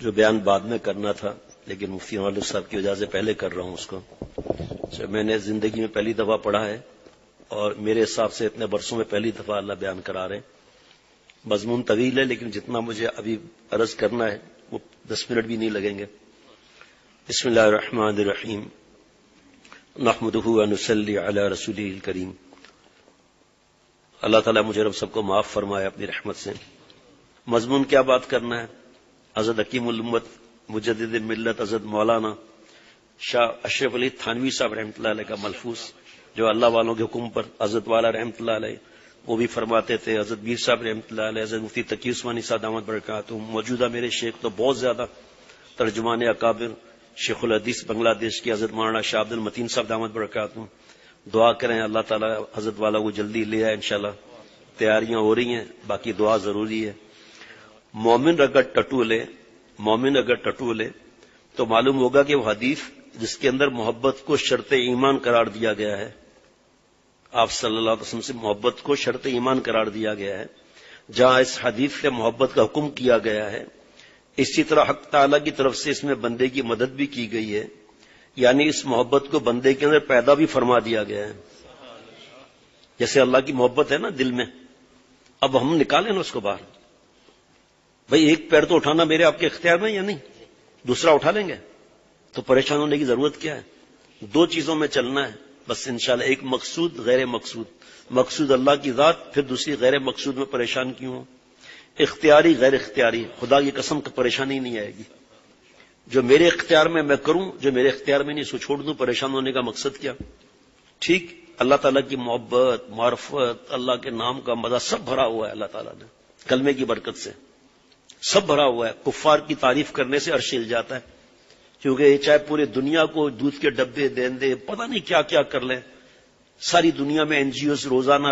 جو بیان بعد میں کرنا تھا لیکن مفتی انور صاحب کی وجہ سے پہلے کر رہا ہوں اس کو. میں نے زندگی میں پہلی دفعہ پڑھا ہے اور میرے حساب سے اتنے برسوں میں پہلی دفعہ اللہ بیان کرا رہے ہیں. مضمون طویل ہے لیکن جتنا مجھے ابھی عرض کرنا ہے وہ 10 منٹ بھی نہیں لگیں گے. بسم اللہ الرحمن الرحیم. نحمدہ و نصلی علی رسولہ الکریم. اللہ تعالیٰ مجھے رب سب کو معاف فرمائے اپنی رحمت سے. مضمون کیا بات کرنا ہے؟ حضرت حکیم الامت مجدد ملت حضرت مولانا شاہ اشرف علی تھانوی صاحب رحمۃ اللہ علیہ کا ملفوظ، جو اللہ والوں کے حکم پر حضرت والا رحمۃ اللہ علیہ وہ بھی فرماتے تھے. حضرت میر صاحب رحمۃ اللہ علیہ، حضرت مفتی تقی عثمانی صاحب دامت برکاتہم، موجودہ میرے شیخ تو بہت زیادہ ترجمان اکابر شیخ الحدیث بنگلہ دیش کے حضرت مولانا شاہ عبد المتین صاحب دامت برکاتہم. دعا کریں اللہ تعالیٰ حضرت والا کو جلدی لے آئے انشاءاللہ. تیاریاں ہو رہی ہیں، باقی دعا ضروری ہے. مومن اگر ٹٹو لے تو معلوم ہوگا کہ وہ حدیث جس کے اندر محبت کو شرط ایمان قرار دیا گیا ہے، آپ صلی اللہ علیہ وسلم سے محبت کو شرط ایمان قرار دیا گیا ہے، جہاں اس حدیث سے محبت کا حکم کیا گیا ہے، اسی طرح حق تعالیٰ کی طرف سے اس میں بندے کی مدد بھی کی گئی ہے، یعنی اس محبت کو بندے کے اندر پیدا بھی فرما دیا گیا ہے. جیسے اللہ کی محبت ہے نا دل میں، اب ہم نکالیں نا اس کو باہر. بھئی ایک پیر تو اٹھانا میرے آپ کے اختیار میں یا نہیں، دوسرا اٹھا لیں گے تو پریشان ہونے کی ضرورت کیا ہے؟ 2 چیزوں میں چلنا ہے بس انشاءاللہ. ایک مقصود، غیر مقصود. مقصود اللہ کی ذات، پھر دوسری غیر مقصود میں پریشان کیوں ہوں. اختیاری غیر اختیاری، خدا کی قسم کی پریشانی نہیں آئے گی. جو میرے اختیار میں کروں، جو میرے اختیار میں نہیں سو چھوڑ دوں. پریشان ہونے کا مقصد کیا؟ ٹھیک، اللہ تعالیٰ کی محبت، معرفت، اللہ کے نام کا مزہ سب بھرا ہوا ہے اللہ تعالیٰ نے کلمے کی برکت سے، سب بھرا ہوا ہے. کفار کی تعریف کرنے سے عرش ہل جاتا ہے، کیونکہ یہ چاہے پورے دنیا کو دودھ کے ڈبے دین دے، پتہ نہیں کیا کیا کر لیں. ساری دنیا میں NGOs روزانہ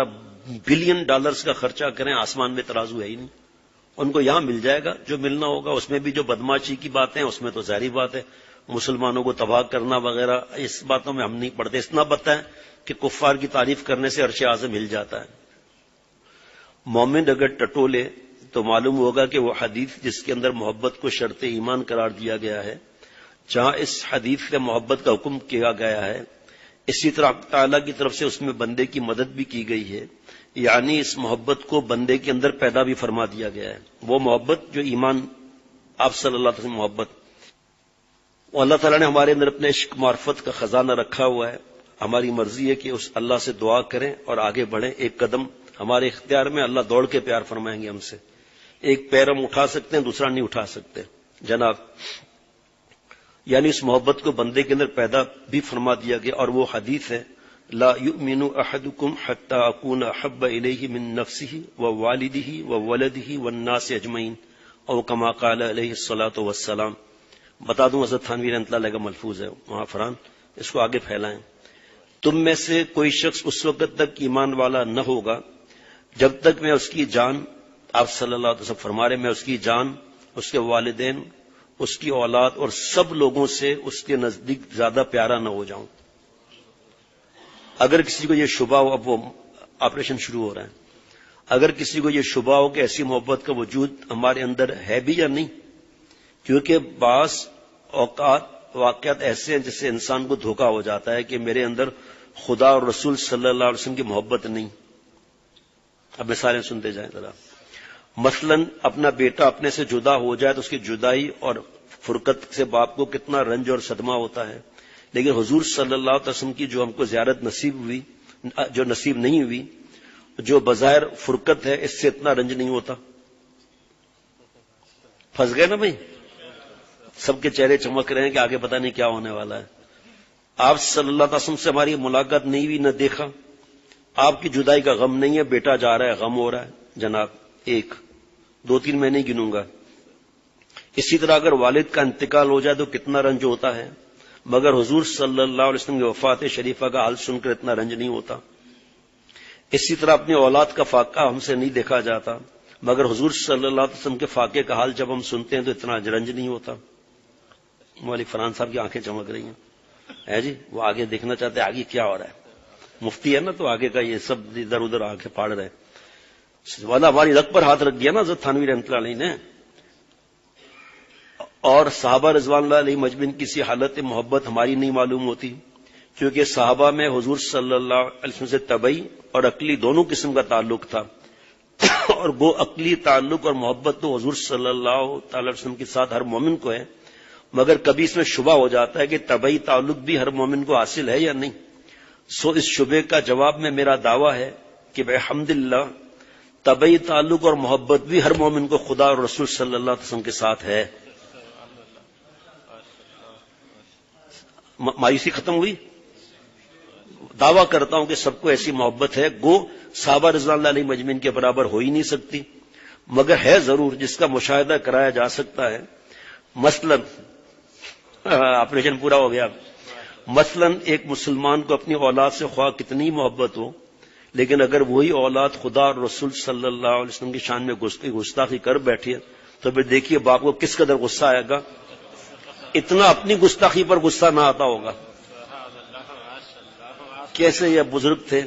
بلین ڈالرز کا خرچہ کریں، آسمان میں ترازو ہے ہی نہیں. ان کو یہاں مل جائے گا جو ملنا ہوگا. اس میں بھی جو بدماشی کی باتیں ہیں اس میں تو ظاہری بات ہے مسلمانوں کو تباہ کرنا وغیرہ، اس باتوں میں ہم نہیں پڑھتے. اتنا پتہ ہے کہ کفار کی تعریف کرنے سے عرش اعظم ہل جاتا ہے. مومن اگر ٹٹولے تو معلوم ہوگا کہ وہ حدیث جس کے اندر محبت کو شرط ایمان قرار دیا گیا ہے، جہاں اس حدیث سے محبت کا حکم کیا گیا ہے، اسی طرح تعالیٰ کی طرف سے اس میں بندے کی مدد بھی کی گئی ہے، یعنی اس محبت کو بندے کے اندر پیدا بھی فرما دیا گیا ہے. وہ محبت جو ایمان، آپ صلی اللہ علیہ وسلم محبت، وہ اللہ تعالیٰ نے ہمارے اندر اپنے عشق معرفت کا خزانہ رکھا ہوا ہے. ہماری مرضی ہے کہ اس اللہ سے دعا کریں اور آگے بڑھیں. ایک قدم ہمارے اختیار میں، اللہ دوڑ کے پیار فرمائیں گے ہم سے. ایک پیر ہم اٹھا سکتے ہیں، دوسرا نہیں اٹھا سکتے جناب. یعنی اس محبت کو بندے کے اندر پیدا بھی فرما دیا گیا. اور وہ حدیث ہے، لا یؤمن احدکم حتی اکون احب الیہ من نفسہ ووالدہ وولدہ والناس اجمعین، او کما قال علیہ الصلاۃ والسلام. بتا دوں حضرت تھانوی رحمۃ اللہ علیہ کا ملفوظ ہے وہاں فران، اس کو آگے پھیلائیں. تم میں سے کوئی شخص اس وقت تک ایمان والا نہ ہوگا جب تک میں اس کی جان، آپ صلی اللہ علیہ وسلم فرما رہے، میں اس کی جان، اس کے والدین، اس کی اولاد اور سب لوگوں سے اس کے نزدیک زیادہ پیارا نہ ہو جاؤں. اگر کسی کو یہ شبہ ہو، اب وہ آپریشن شروع ہو رہا ہے، اگر کسی کو یہ شبہ ہو کہ ایسی محبت کا وجود ہمارے اندر ہے بھی یا نہیں، کیونکہ بعض اوقات واقعات ایسے ہیں جس سے انسان کو دھوکہ ہو جاتا ہے کہ میرے اندر خدا اور رسول صلی اللہ علیہ وسلم کی محبت نہیں. اب مثالیں سنتے جائیں ذرا. مثلا اپنا بیٹا اپنے سے جدا ہو جائے تو اس کی جدائی اور فرقت سے باپ کو کتنا رنج اور صدمہ ہوتا ہے، لیکن حضور صلی اللہ علیہ وسلم کی جو ہم کو زیارت نصیب ہوئی، جو نصیب نہیں ہوئی، جو بظاہر فرقت ہے، اس سے اتنا رنج نہیں ہوتا. پھنس گئے نا بھائی؟ سب کے چہرے چمک رہے ہیں کہ آگے پتہ نہیں کیا ہونے والا ہے. آپ صلی اللہ علیہ وسلم سے ہماری ملاقات نہیں ہوئی، نہ دیکھا، آپ کی جدائی کا غم نہیں ہے، بیٹا جا رہا ہے، غم ہو رہا ہے جناب. 1 2 3 میں نہیں گنوں گا. اسی طرح اگر والد کا انتقال ہو جائے تو کتنا رنج ہوتا ہے، مگر حضور صلی اللہ علیہ وسلم کی وفات شریفہ کا حال سن کر اتنا رنج نہیں ہوتا. اسی طرح اپنی اولاد کا فاقہ ہم سے نہیں دیکھا جاتا، مگر حضور صلی اللہ علیہ وسلم کے فاقے کا حال جب ہم سنتے ہیں تو اتنا رنج نہیں ہوتا. مولوی فرحان صاحب کی آنکھیں چمک رہی ہیں جی، وہ آگے دیکھنا چاہتے ہیں آگے کیا ہو رہا ہے. مفتی ہے نا تو آگے کا یہ سب ادھر ادھر آنکھیں پھاڑ رہے. والا ہماری رگ پر ہاتھ رکھ دیا نا حضرت تھانوی رحمۃ اللہ علیہ نے. اور صحابہ رضوان اللہ علیہ مجمعین کسی حالت محبت ہماری نہیں معلوم ہوتی، کیونکہ صحابہ میں حضور صلی اللہ علیہ وسلم سے طبعی اور عقلی دونوں قسم کا تعلق تھا، اور وہ عقلی تعلق اور محبت تو حضور صلی اللہ تعالی وسلم کے ساتھ ہر مومن کو ہے، مگر کبھی اس میں شبہ ہو جاتا ہے کہ طبعی تعلق بھی ہر مومن کو حاصل ہے یا نہیں۔ سو اس شبے کا جواب میں میرا دعویٰ ہے کہ بحمداللہ طبعی تعلق اور محبت بھی ہر مومن کو خدا اور رسول صلی اللہ علیہ وسلم کے ساتھ ہے۔ مایوسی ختم ہوئی؟ دعویٰ کرتا ہوں کہ سب کو ایسی محبت ہے، گو صحابہ رضوان اللہ علیہ مجمعین کے برابر ہو ہی نہیں سکتی، مگر ہے ضرور جس کا مشاہدہ کرایا جا سکتا ہے۔ مثلا آپریشن پورا ہو گیا، مثلا ایک مسلمان کو اپنی اولاد سے خواہ کتنی محبت ہو، لیکن اگر وہی اولاد خدا اور رسول صلی اللہ علیہ وسلم کی شان میں گستاخی کر بیٹھے تو پھر دیکھیے باپ کو کس قدر غصہ آئے گا۔ اتنا اپنی گستاخی پر غصہ نہ آتا ہوگا۔ کیسے یہ بزرگ تھے،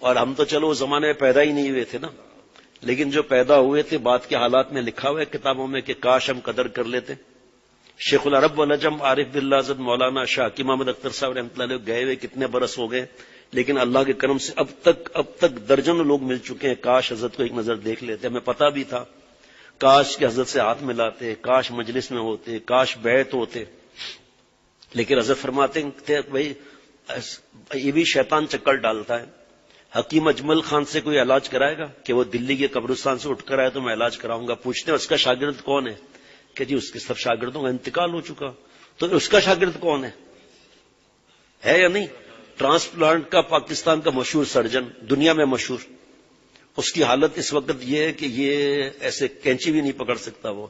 اور ہم تو چلو اس زمانے میں پیدا ہی نہیں ہوئے تھے نا، لیکن جو پیدا ہوئے تھے بعد کے حالات میں لکھا ہوا ہے کتابوں میں کہ کاش ہم قدر کر لیتے۔ شیخ العرب والعجم عارف باللہ حضرت مولانا شاہ حکیم محمد اختر صاحب رحمۃ اللہ علیہ گئے ہوئے کتنے برس ہو گئے، لیکن اللہ کے کرم سے اب تک درجنوں لوگ مل چکے ہیں۔ کاش حضرت کو ایک نظر دیکھ لیتے، ہمیں پتہ بھی تھا، کاش کہ حضرت سے ہاتھ ملاتے، کاش مجلس میں ہوتے، کاش بیعت ہوتے، لیکن حضرت فرماتے تھے بھائی یہ بھی شیطان چکر ڈالتا ہے۔ حکیم اجمل خان سے کوئی علاج کرائے گا کہ وہ دلی کے قبرستان سے اٹھ کر آئے تو میں علاج کراؤں گا؟ پوچھتے ہیں اس کا شاگرد کون ہے، کہ جی اس کے سب شاگردوں کا انتقال ہو چکا، تو اس کا شاگرد کون ہے یا نہیں؟ ٹرانسپلانٹ کا پاکستان کا مشہور سرجن، دنیا میں مشہور، اس کی حالت اس وقت یہ ہے کہ یہ ایسے کینچی بھی نہیں پکڑ سکتا وہ۔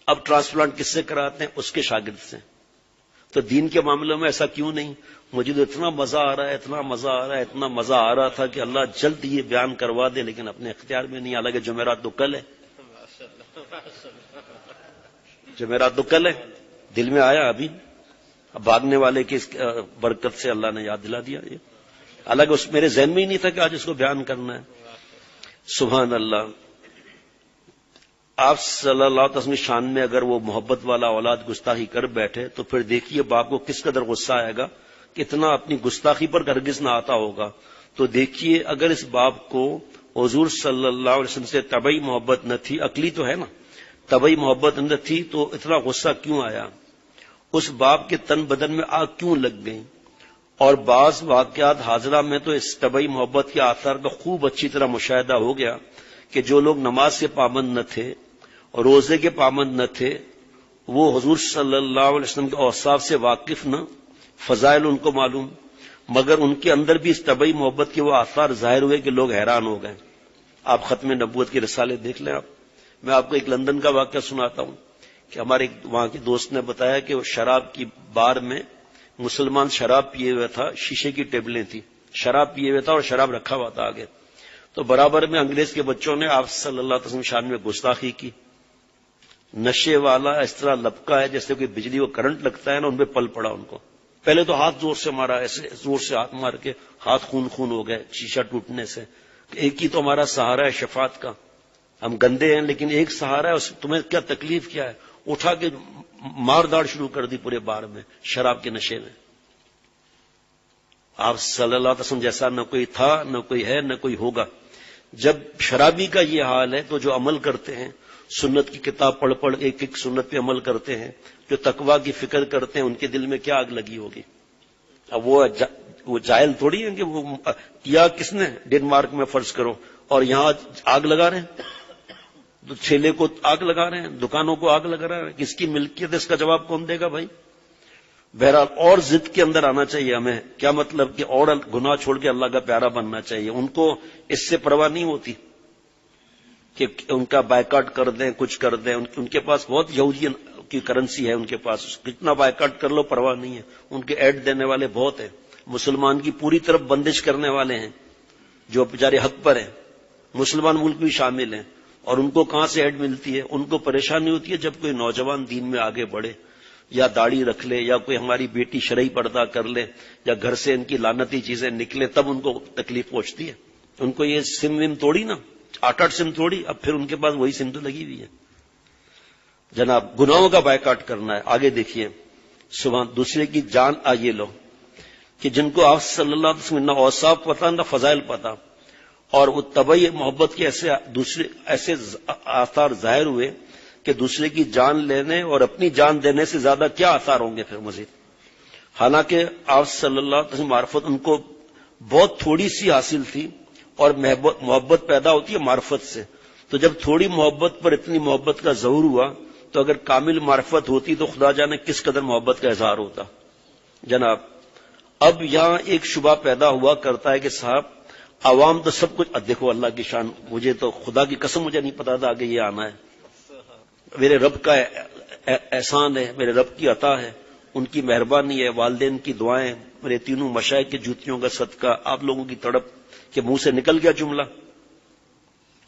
اب ٹرانسپلانٹ کس سے کراتے ہیں؟ اس کے شاگرد سے۔ تو دین کے معاملے میں ایسا کیوں نہیں؟ مجھے تو اتنا مزہ آ رہا ہے، اتنا مزہ آ رہا ہے، اتنا مزہ آ رہا تھا کہ اللہ جلد یہ بیان کروا دے، لیکن اپنے اختیار میں نہیں۔ حالانکہ جمعرات تو کل ہے، جمعرات تو کل ہے، دل میں آیا ابھی، اب بھاگنے والے کی برکت سے اللہ نے یاد دلا دیا یہ، حالانکہ اس میرے ذہن میں ہی نہیں تھا کہ آج اس کو بیان کرنا ہے۔ سبحان اللہ۔ آپ صلی اللہ علیہ وسلم شان میں اگر وہ محبت والا اولاد گستاخی کر بیٹھے تو پھر دیکھیے باپ کو کس قدر غصہ آئے گا، کتنا اپنی گستاخی پر ہرگز نہ آتا ہوگا۔ تو دیکھیے اگر اس باپ کو حضور صلی اللہ علیہ وسلم سے طبعی محبت نہ تھی، عقلی تو ہے نا، طبعی محبت نہ تھی تو اتنا غصہ کیوں آیا؟ اس باپ کے تن بدن میں آگ کیوں لگ گئی؟ اور بعض واقعات حاضرہ میں تو اس طبعی محبت کے آثار کا خوب اچھی طرح مشاہدہ ہو گیا کہ جو لوگ نماز کے پابند نہ تھے اور روزے کے پابند نہ تھے، وہ حضور صلی اللہ علیہ وسلم کے اوصاف سے واقف نہ، فضائل ان کو معلوم، مگر ان کے اندر بھی اس طبعی محبت کے وہ آثار ظاہر ہوئے کہ لوگ حیران ہو گئے۔ آپ ختم نبوت کے رسالے دیکھ لیں۔ میں آپ کو ایک لندن کا واقعہ سناتا ہوں کہ ہمارے وہاں کے دوست نے بتایا کہ وہ شراب کی بار میں مسلمان شراب پیے ہوئے تھا، شیشے کی ٹیبلیں تھی، شراب پیے ہوئے تھا اور شراب رکھا ہوا تھا آگے، تو برابر میں انگریز کے بچوں نے آپ صلی اللہ علیہ وسلم شان میں گستاخی کی۔ نشے والا اس طرح لپکا ہے جیسے کوئی بجلی کو کرنٹ لگتا ہے نا، ان پہ پل پڑا ان کو۔ پہلے تو ہاتھ زور سے مارا، ایسے زور سے ہاتھ مار کے ہاتھ خون ہو گئے شیشہ ٹوٹنے سے۔ ایک ہی تو ہمارا سہارا ہے شفاعت کا، ہم گندے ہیں لیکن ایک سہارا ہے، تمہیں کیا تکلیف کیا ہے؟ اٹھا کے مار داڑ شروع کر دی پورے بار میں شراب کے نشے میں۔ آپ صلی اللہ علیہ وسلم جیسا نہ کوئی تھا، نہ کوئی ہے، نہ کوئی ہوگا۔ جب شرابی کا یہ حال ہے تو جو عمل کرتے ہیں، سنت کی کتاب پڑھ پڑھ ایک ایک سنت پہ عمل کرتے ہیں، جو تقویٰ کی فکر کرتے ہیں، ان کے دل میں کیا آگ لگی ہوگی؟ اب وہ جاہل تھوڑی ہیں کہ وہ کیا کس نے ڈنمارک میں فرض کرو اور یہاں آگ لگا رہے ہیں، تو ٹھیلے کو آگ لگا رہے ہیں، دکانوں کو آگ لگا رہے ہیں، کس کی ملکیت ہے؟ اس کا جواب کون دے گا بھائی؟ بہرحال اور ضد کے اندر آنا چاہیے ہمیں، کیا مطلب کہ اور گناہ چھوڑ کے اللہ کا پیارا بننا چاہیے۔ ان کو اس سے پرواہ نہیں ہوتی کہ ان کا بائیکاٹ کر دیں، کچھ کر دیں، ان کے پاس بہت یہودی کی کرنسی ہے، ان کے پاس کتنا بائیکاٹ کر لو پرواہ نہیں ہے، ان کے ایڈ دینے والے بہت ہیں، مسلمان کی پوری طرف بندش کرنے والے ہیں جو بیچارے حق پر ہیں، مسلمان ملک بھی شامل ہیں، اور ان کو کہاں سے ایڈ ملتی ہے؟ ان کو پریشانی ہوتی ہے جب کوئی نوجوان دین میں آگے بڑھے، یا داڑھی رکھ لے، یا کوئی ہماری بیٹی شرعی پردہ کر لے، یا گھر سے ان کی لعنتی چیزیں نکلے، تب ان کو تکلیف پہنچتی ہے۔ ان کو یہ سم وم توڑی نا، 8 سم توڑی، اب پھر ان کے پاس وہی سم تو لگی ہوئی ہے۔ جناب گناہوں کا بائیکاٹ کرنا ہے. آگے دیکھیے سبحان. دوسرے کی جان آئیے لو کہ جن کو آپ صلی اللہ علیہ وسلم نہ اوصاف پتا نہ فضائل پتا، اور وہ طبعی محبت کے ایسے آثار ظاہر ہوئے کہ دوسرے کی جان لینے اور اپنی جان دینے سے زیادہ کیا آثار ہوں گے پھر مزید. حالانکہ آپ صلی اللہ علیہ وسلم معرفت ان کو بہت تھوڑی سی حاصل تھی، اور محبت پیدا ہوتی ہے معرفت سے. تو جب تھوڑی محبت پر اتنی محبت کا ظہور ہوا تو اگر کامل معرفت ہوتی تو خدا جانے کس قدر محبت کا اظہار ہوتا. جناب اب یہاں ایک شبہ پیدا ہوا کرتا ہے کہ صاحب عوام تو سب کچھ، دیکھو اللہ کی شان، مجھے تو خدا کی قسم مجھے نہیں پتا تھا آگے یہ آنا ہے. میرے رب کا احسان ہے، میرے رب کی عطا ہے، ان کی مہربانی ہے، والدین کی دعائیں، میرے تینوں مشائخ کی جوتیوں کا صدقہ، آپ لوگوں کی تڑپ کہ منہ سے نکل گیا جملہ،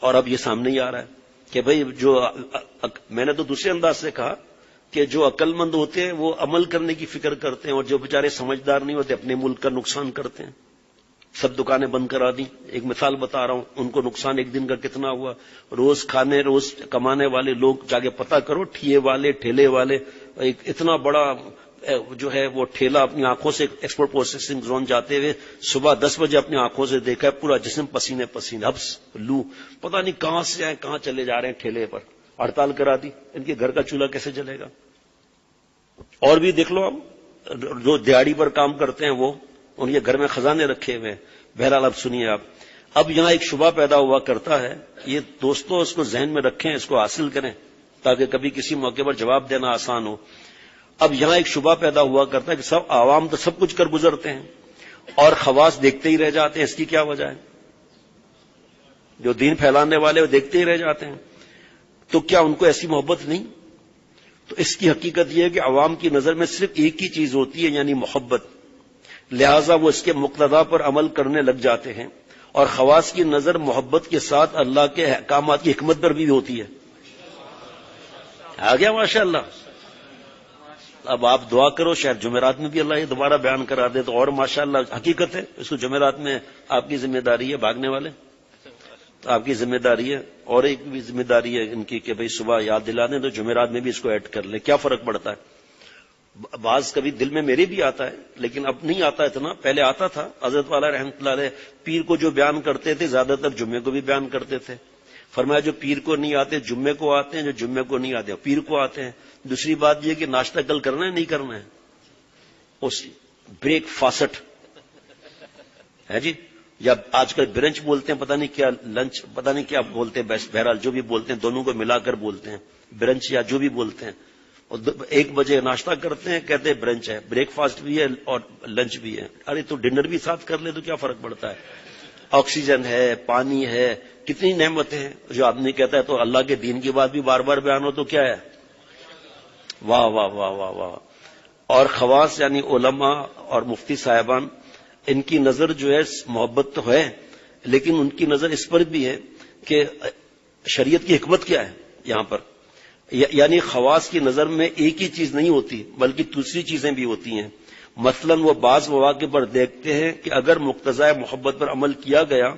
اور اب یہ سامنے ہی آ رہا ہے کہ بھئی جو میں نے تو دوسرے انداز سے کہا کہ جو عقل مند ہوتے ہیں وہ عمل کرنے کی فکر کرتے ہیں، اور جو بیچارے سمجھدار نہیں ہوتے اپنے ملک کا نقصان کرتے ہیں. سب دکانیں بند کرا دی. ایک مثال بتا رہا ہوں، ان کو نقصان ایک دن کا کتنا ہوا. روز کمانے والے لوگ جا کے پتہ کرو، ٹھیے والے، ٹھیلے والے، ایک اتنا بڑا جو ہے وہ ٹھیلا اپنی آنکھوں سے ایکسپورٹ پروسیسنگ زون جاتے ہوئے صبح 10 بجے اپنی آنکھوں سے دیکھا ہے، پورا جسم پسینے پسینے، حبس لو، پتہ نہیں کہاں سے آئے کہاں چلے جا رہے ہیں. ٹھیلے پر ہڑتال کرا دی. ان کے گھر کا چولہا کیسے جلے گا؟ اور بھی دیکھ لو، اب جو دیہڑی پر کام کرتے ہیں وہ، ان کے گھر میں خزانے رکھے ہوئے ہیں. بہرحال اب سنیے آپ، اب یہاں ایک شبہ پیدا ہوا کرتا ہے. یہ دوستوں اس کو ذہن میں رکھیں، اس کو حاصل کریں تاکہ کبھی کسی موقع پر جواب دینا آسان ہو. اب یہاں ایک شبہ پیدا ہوا کرتا ہے کہ سب عوام تو سب کچھ کر گزرتے ہیں اور خواص دیکھتے ہی رہ جاتے ہیں. اس کی کیا وجہ ہے؟ جو دین پھیلانے والے وہ دیکھتے ہی رہ جاتے ہیں. تو کیا ان کو ایسی محبت نہیں؟ تو اس کی حقیقت یہ ہے کہ عوام کی نظر میں صرف ایک ہی چیز ہوتی ہے، یعنی محبت. لہذا وہ اس کے مقتضا پر عمل کرنے لگ جاتے ہیں، اور خواص کی نظر محبت کے ساتھ اللہ کے احکامات کی حکمت پر بھی ہوتی ہے. آ گیا ماشاء اللہ. اب آپ دعا کرو شاید جمعرات میں بھی اللہ یہ دوبارہ بیان کرا دے تو اور ماشاءاللہ. حقیقت ہے اس کو جمعرات میں آپ کی ذمہ داری ہے، بھاگنے والے تو آپ کی ذمہ داری ہے، اور ایک بھی ذمہ داری ہے ان کی کہ بھئی صبح یاد دلا دیں تو جمعرات میں بھی اس کو ایڈ کر لیں. کیا فرق پڑتا ہے؟ بعض کبھی دل میں میرے بھی آتا ہے لیکن اب نہیں آتا اتنا، پہلے آتا تھا. حضرت والا رحمۃ اللہ علیہ پیر کو جو بیان کرتے تھے زیادہ تر جمعے کو بھی بیان کرتے تھے. فرمایا جو پیر کو نہیں آتے جمعے کو آتے ہیں، جو جمعے کو نہیں آتے پیر کو آتے ہیں. دوسری بات یہ کہ ناشتہ کل کرنا ہے نہیں کرنا ہے، اس بریک فاسٹ ہے جی، یا آج کل برنچ بولتے ہیں، پتہ نہیں کیا لنچ، پتہ نہیں کیا بولتے ہیں. بہرحال جو بھی بولتے ہیں دونوں کو ملا کر بولتے ہیں، برنچ یا جو بھی بولتے ہیں. اور 1 بجے ناشتہ کرتے ہیں، کہتے ہیں برنچ ہے، بریک فاسٹ بھی ہے اور لنچ بھی ہے. ارے تو ڈنر بھی ساتھ کر لے تو کیا فرق پڑتا ہے؟ آکسیجن ہے، پانی ہے، کتنی نعمتیں ہیں. جو آدمی کہتا ہے تو اللہ کے دین کی بات بھی بار بار بیان ہو تو کیا ہے؟ واہ واہ واہ واہ واہ. اور خواص یعنی علماء اور مفتی صاحبان، ان کی نظر جو ہے محبت تو ہے لیکن ان کی نظر اس پر بھی ہے کہ شریعت کی حکمت کیا ہے یہاں پر. یعنی خواص کی نظر میں ایک ہی چیز نہیں ہوتی بلکہ دوسری چیزیں بھی ہوتی ہیں. مثلا وہ بعض مواقع پر دیکھتے ہیں کہ اگر مقتضائے محبت پر عمل کیا گیا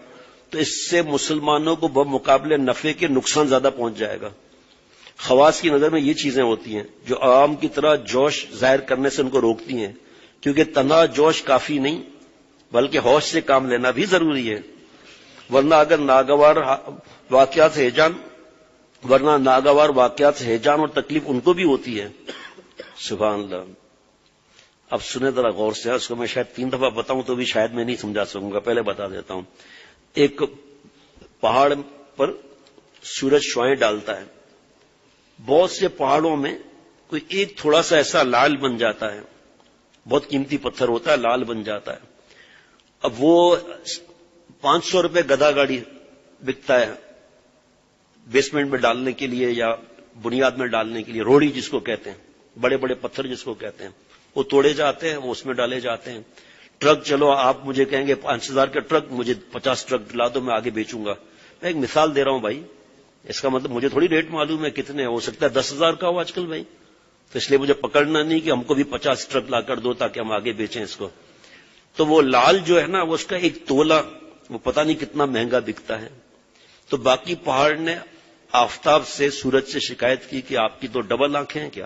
تو اس سے مسلمانوں کو بمقابلے نفع کے نقصان زیادہ پہنچ جائے گا. خواص کی نظر میں یہ چیزیں ہوتی ہیں جو عوام کی طرح جوش ظاہر کرنے سے ان کو روکتی ہیں، کیونکہ تنہا جوش کافی نہیں بلکہ ہوش سے کام لینا بھی ضروری ہے. ورنہ ناگوار واقعات سے ہیجان اور تکلیف ان کو بھی ہوتی ہے. سبحان اللہ. اب سنیں ذرا غور سے، اس کو میں شاید 3 دفعہ بتاؤں تو بھی شاید میں نہیں سمجھا سکوں گا، پہلے بتا دیتا ہوں. ایک پہاڑ پر سورج شعاعیں ڈالتا ہے، بہت سے پہاڑوں میں کوئی ایک تھوڑا سا ایسا لال بن جاتا ہے، بہت قیمتی پتھر ہوتا ہے، لال بن جاتا ہے. اب وہ 500 روپے گدھا گاڑی بکتا ہے بیسمنٹ میں ڈالنے کے لیے یا بنیاد میں ڈالنے کے لیے، روڑی جس کو کہتے ہیں، بڑے بڑے پتھر جس کو کہتے ہیں، وہ توڑے جاتے ہیں، وہ اس میں ڈالے جاتے ہیں. ٹرک چلو آپ مجھے کہیں گے 5000 کا ٹرک، مجھے 50 ٹرک لا دو میں آگے بیچوں گا. میں ایک مثال دے رہا ہوں بھائی، اس کا مطلب مجھے تھوڑی ریٹ معلوم ہے کتنے، ہو سکتا ہے 10,000 کا ہو آج کل بھائی، تو اس لیے مجھے پکڑنا نہیں کہ ہم کو بھی 50 ٹرک لا کر دو تاکہ ہم آگے بیچیں اس کو. تو وہ لال جو ہے نا، وہ اس کا ایک تولہ وہ پتہ نہیں کتنا مہنگا بکتا ہے. تو باقی پہاڑ نے آفتاب سے، سورج سے شکایت کی کہ آپ کی تو ڈبل آنکھیں ہیں کیا؟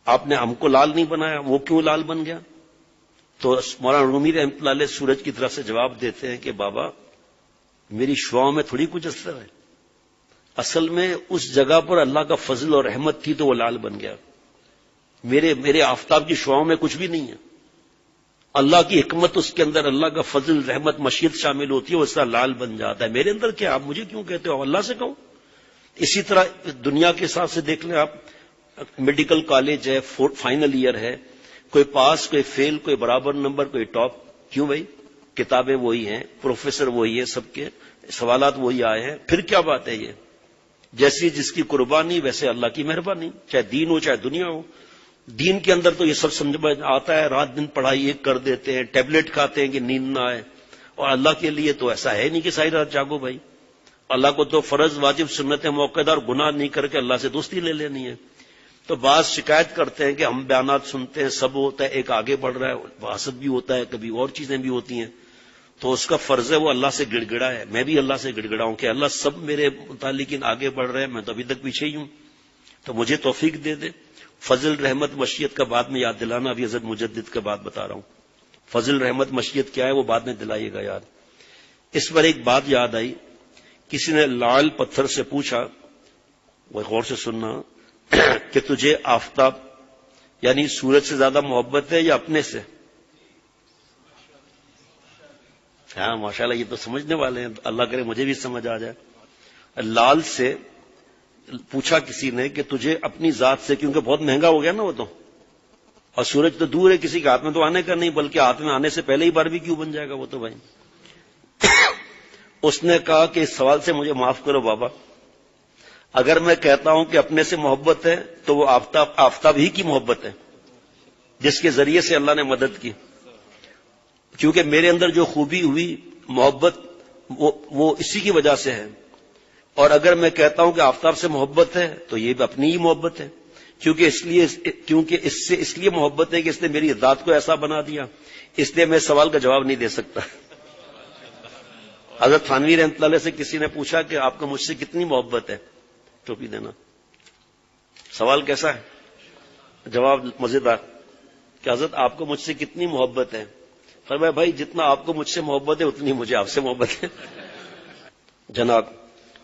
آپ نے ہم کو لال نہیں بنایا، وہ کیوں لال بن گیا؟ تو مولانا رومی رحمۃ اللہ علیہ سورج کی طرف سے جواب دیتے ہیں کہ بابا میری شعاؤں میں تھوڑی کچھ اثر ہے، اصل میں اس جگہ پر اللہ کا فضل اور رحمت تھی تو وہ لال بن گیا. میرے آفتاب کی شعاؤں میں کچھ بھی نہیں ہے. اللہ کی حکمت اس کے اندر، اللہ کا فضل رحمت مشیت شامل ہوتی ہے، وہ اس طرح لال بن جاتا ہے. میرے اندر کیا؟ آپ مجھے کیوں کہتے ہو؟ اللہ سے کہوں. اسی طرح دنیا کے حساب سے دیکھ لیں آپ، میڈیکل کالج ہے، فائنل ایئر ہے، کوئی پاس کوئی فیل، کوئی برابر نمبر کوئی ٹاپ. کیوں بھائی؟ کتابیں وہی ہیں، پروفیسر وہی ہے، سب کے سوالات وہی آئے ہیں. پھر کیا بات ہے؟ یہ جیسی جس کی قربانی ویسے اللہ کی مہربانی، چاہے دین ہو چاہے دنیا ہو. دین کے اندر تو یہ سب سمجھ میں آتا ہے، رات دن پڑھائی ایک کر دیتے ہیں، ٹیبلٹ کھاتے ہیں کہ نیند نہ آئے. اور اللہ کے لیے تو ایسا ہے نہیں کہ ساری رات جاگو بھائی. اللہ کو تو فرض واجب سنتیں موقع دار گناہ نہیں کر کے اللہ سے دوستی لے لینی ہے. تو بعض شکایت کرتے ہیں کہ ہم بیانات سنتے ہیں، سب ہوتا ہے، ایک آگے بڑھ رہا ہے، حسد بھی ہوتا ہے، کبھی اور چیزیں بھی ہوتی ہیں. تو اس کا فرض ہے وہ اللہ سے گڑ گڑا ہے. میں بھی اللہ سے گڑ گڑا ہوں کہ اللہ سب میرے متعلق آگے بڑھ رہے ہیں، میں تو ابھی تک پیچھے ہی ہوں، تو مجھے توفیق دے دے. فضل رحمت مشیت کا بعد میں یاد دلانا، ابھی حضرت مجدد کا بات بتا رہا ہوں. فضل رحمت مشیت کیا ہے وہ بعد میں دلائیے گا یاد. اس پر ایک بات یاد آئی، کسی نے لال پتھر سے پوچھا، وہ غور سے سننا، کہ تجھے آفتاب یعنی سورج سے زیادہ محبت ہے یا اپنے سے؟ ہاں ماشاءاللہ، یہ تو سمجھنے والے ہیں، اللہ کرے مجھے بھی سمجھ آ جائے. لال سے پوچھا کسی نے کہ تجھے اپنی ذات سے، کیونکہ بہت مہنگا ہو گیا نا وہ تو، اور سورج تو دور ہے، کسی کے ہاتھ میں تو آنے کا نہیں، بلکہ ہاتھ میں آنے سے پہلے ہی باربیکیو بن جائے گا وہ تو بھائی. اس نے کہا کہ اس سوال سے مجھے معاف کرو بابا، اگر میں کہتا ہوں کہ اپنے سے محبت ہے تو وہ آفتاب ہی کی محبت ہے جس کے ذریعے سے اللہ نے مدد کی. کیونکہ میرے اندر جو خوبی ہوئی محبت وہ اسی کی وجہ سے ہے. اور اگر میں کہتا ہوں کہ آفتاب سے محبت ہے تو یہ بھی اپنی ہی محبت ہے، کیونکہ اس لیے محبت ہے کہ اس نے میری ذات کو ایسا بنا دیا. اس لیے میں سوال کا جواب نہیں دے سکتا. حضرت تھانوی رحمۃ اللہ علیہ سے کسی نے پوچھا کہ آپ کو مجھ سے کتنی محبت ہے؟ ٹوپی دینا. سوال کیسا ہے؟ جواب مزیدار کہ حضرت آپ کو مجھ سے کتنی محبت ہے؟ فرمایا بھائی جتنا آپ کو مجھ سے محبت ہے اتنی مجھے آپ سے محبت ہے. جناب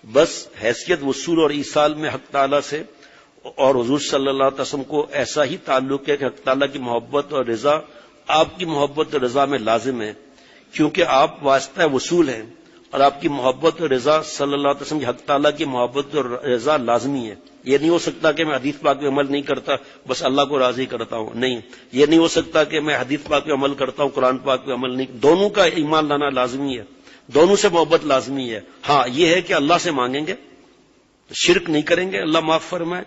بس حیثیت وصول اور ایصال میں حق تعالیٰ سے اور حضور صلی اللہ علیہ وسلم کو ایسا ہی تعلق ہے کہ حق تعالیٰ کی محبت اور رضا آپ کی محبت اور رضا میں لازم ہے، کیونکہ آپ واسطہ وصول ہیں، اور آپ کی محبت اور رضا صلی اللہ علیہ وسلم کی حق تعالیٰ کی محبت اور رضا لازمی ہے. یہ نہیں ہو سکتا کہ میں حدیث پاک پہ عمل نہیں کرتا بس اللہ کو راضی کرتا ہوں، نہیں. یہ نہیں ہو سکتا کہ میں حدیث پاک پہ عمل کرتا ہوں قرآن پاک پہ عمل نہیں. دونوں کا ایمان لانا لازمی ہے، دونوں سے محبت لازمی ہے. ہاں یہ ہے کہ اللہ سے مانگیں گے، شرک نہیں کریں گے، اللہ معاف فرمائے.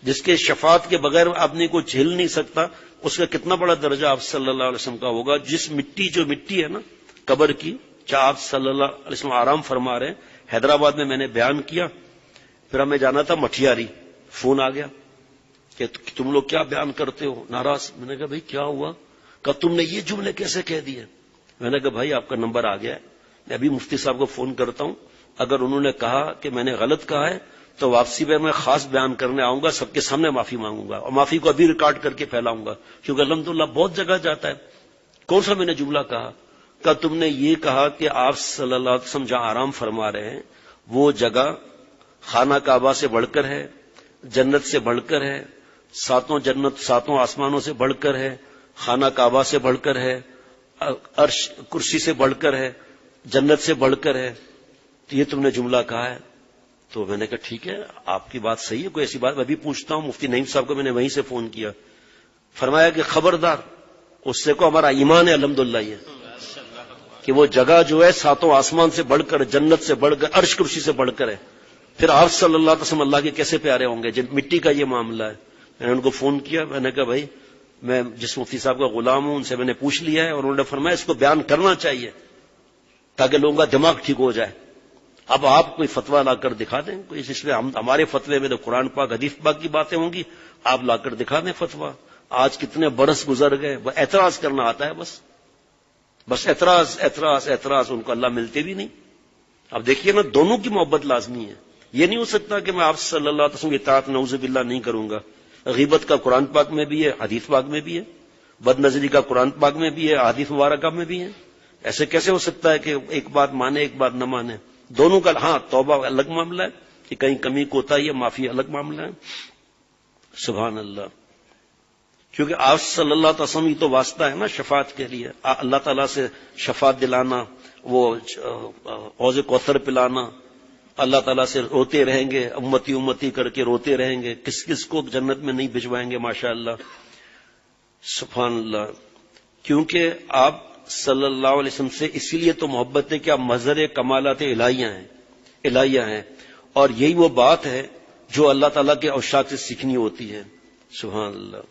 جس کے شفاعت کے بغیر آدمی کو جھیل نہیں سکتا، اس کا کتنا بڑا درجہ آپ صلی اللہ علیہ وسلم کا ہوگا. جس مٹی ہے نا قبر کی، چاہے آپ صلی اللہ علیہ وسلم آرام فرما رہے ہیں. حیدرآباد میں میں نے بیان کیا، پھر ہمیں جانا تھا مٹھیاری، فون آ گیا کہ تم لوگ کیا بیان کرتے ہو، ناراض. میں نے کہا بھائی کیا ہوا؟ کہ تم نے یہ جملے کیسے کہہ دیے؟ میں نے کہا بھائی آپ کا نمبر آ گیا ہے، میں ابھی مفتی صاحب کو فون کرتا ہوں، اگر انہوں نے کہا کہ میں نے غلط کہا ہے تو واپسی پہ میں خاص بیان کرنے آؤں گا، سب کے سامنے معافی مانگوں گا، اور معافی کو ابھی ریکارڈ کر کے پھیلاؤں گا، کیونکہ الحمدللہ بہت جگہ جاتا ہے. کون سا میں نے جملہ کہا؟ کہ تم نے یہ کہا کہ آپ صلی اللہ علیہ وسلم جہاں آرام فرما رہے ہیں وہ جگہ خانہ کعبہ سے بڑھ کر ہے، جنت سے بڑھ کر ہے، ساتوں آسمانوں سے بڑھ کر ہے، خانہ کعبہ سے بڑھ کر ہے، عرش کرسی سے بڑھ کر ہے، جنت سے بڑھ کر ہے. تو یہ تم نے جملہ کہا ہے. تو میں نے کہا ٹھیک ہے آپ کی بات صحیح ہے، کوئی ایسی بات میں بھی پوچھتا ہوں. مفتی نعیم صاحب کو میں نے وہیں سے فون کیا، فرمایا کہ خبردار اس سے کو ہمارا ایمان ہے الحمدللہ یہ کہ وہ جگہ جو ہے ساتوں آسمان سے بڑھ کر، جنت سے بڑھ کر، عرش کرسی سے بڑھ کر ہے. پھر آپ صلی اللہ علیہ وسلم اللہ کے کیسے پیارے ہوں گے جن مٹی کا یہ معاملہ ہے. میں نے ان کو فون کیا، میں نے کہا بھائی میں جس مفتی صاحب کا غلام ہوں ان سے میں نے پوچھ لیا ہے، اور انہوں نے فرمایا اس کو بیان کرنا چاہیے تاکہ لوگوں کا دماغ ٹھیک ہو جائے. اب آپ کوئی فتویٰ لا کر دکھا دیں کوئی، اس لیے ہمارے فتوے میں تو قرآن پاک حدیث پاک کی باتیں ہوں گی، آپ لا کر دکھا دیں فتویٰ. آج کتنے برس گزر گئے، اعتراض کرنا آتا ہے بس اعتراض اعتراض اعتراض، ان کو اللہ ملتے بھی نہیں. اب دیکھیے نا دونوں کی محبت لازمی ہے. یہ نہیں ہو سکتا کہ میں آپ صلی اللہ علیہ وسلم کی اطاعت نعوذ باللہ نہیں کروں گا. غیبت کا قرآن پاک میں بھی ہے، حدیث پاک میں بھی ہے. بد نظری کا قرآن پاک میں بھی ہے، حدیث مبارکہ میں بھی ہے. ایسے کیسے ہو سکتا ہے کہ ایک بات مانے ایک بات نہ مانے؟ دونوں کا ہاں توبہ الگ معاملہ ہے کہ کہیں کمی کوتاہی ہے، معافی الگ معاملہ ہے. سبحان اللہ. کیونکہ آپ صلی اللہ علیہ وسلم تو واسطہ ہے نا شفاعت کے لیے. اللہ تعالیٰ سے شفاعت دلانا، وہ حوض کوثر پلانا، اللہ تعالیٰ سے روتے رہیں گے، امتی امتی کر کے روتے رہیں گے. کس کس کو جنت میں نہیں بھجوائیں گے ماشاء اللہ. سبحان اللہ. کیونکہ آپ صلی اللہ علیہ وسلم سے اسی لیے تو محبت ہے کہ آپ مظہر کمالات الہیہ ہیں، اور یہی وہ بات ہے جو اللہ تعالیٰ کے اوشاق سے سیکھنی ہوتی ہے. سبحان اللہ.